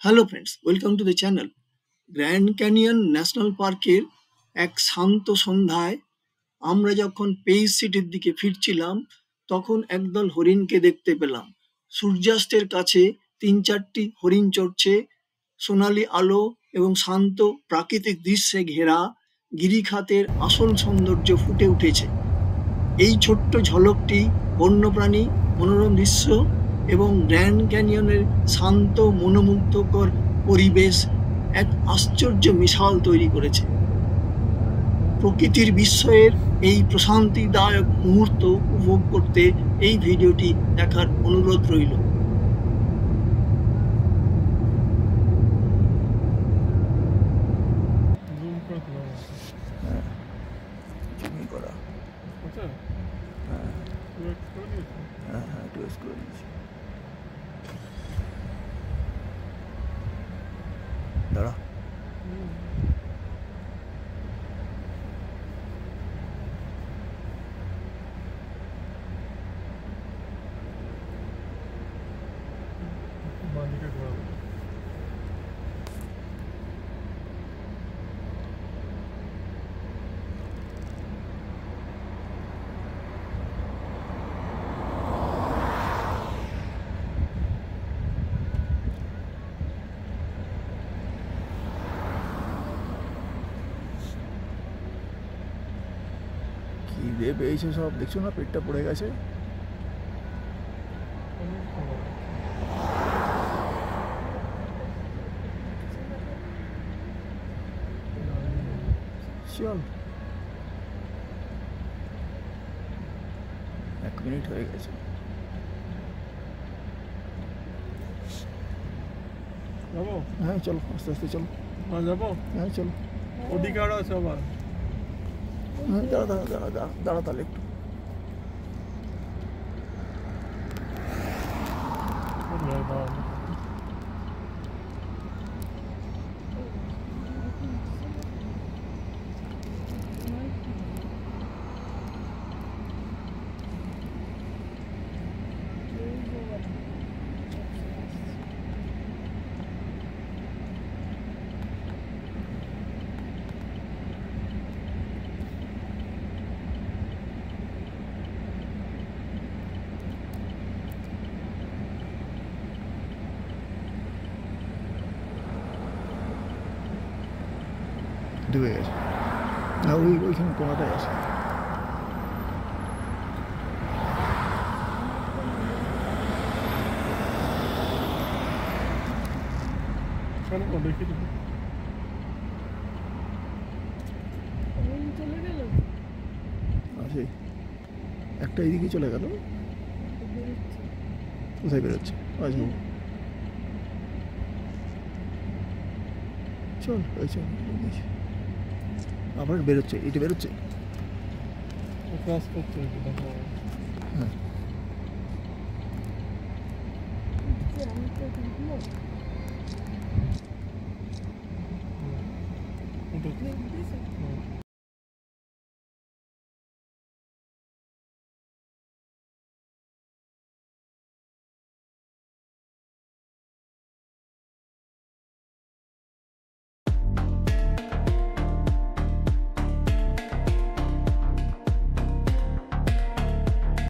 Hello friends, welcome to the channel. Grand canyon national পার্কের এক শান্ত সন্ধ্যায় আমরা যখন পেইজ সিটির দিকে ফিরছিলাম, তখন একদল হরিণকে দেখতে পেলাম। সূর্যাস্তের কাছে ৩-৪টি হরিণ চড়ছে। সোনালি আলো এবং শান্ত প্রাকৃতিক দৃশ্যে ঘেরা গিরিখাতের আসল সৌন্দর্য ফুটে উঠেছে। এই ছোট্ট ঝলকটি বন্যপ্রাণী, মনোরম দৃশ্য এবং গ্র্যান্ড ক্যানিয়নের শান্ত মনোমুগ্ধকর পরিবেশ এক আশ্চর্য মিশাল তৈরি করেছে। প্রকৃতির বিস্ময়ের এই প্রশান্তিদায়ক মুহূর্ত উপভোগ করতে এই ভিডিওটি দেখার অনুরোধ রইল। দাঁড়া খিদে পেয়েছে সব, দেখছো না পেটটা পড়ে গেছে। চল, 1 মিনিট হয়ে গেছে। যাবো? হ্যাঁ চলো, আস্তে আস্তে চলো। যাবো? হ্যাঁ চলো। ওদিকে আরো আছে আবার। হ্যাঁ দাঁড়া দাঁড়া দাঁড়া দাঁড়া দাঁড়া তাহলে একটু। ডুবে গেছে না, ওইখানে কোনাটাই আছে। দেখি আছে একটা, এইদিকে চলে গেল। কোথায় বেরোচ্ছে? আচ্ছা চল, ওই চল, আবার বেরোচ্ছে, এটা বেরোচ্ছে। ক্লাস করছে। হ্যাঁ Like this?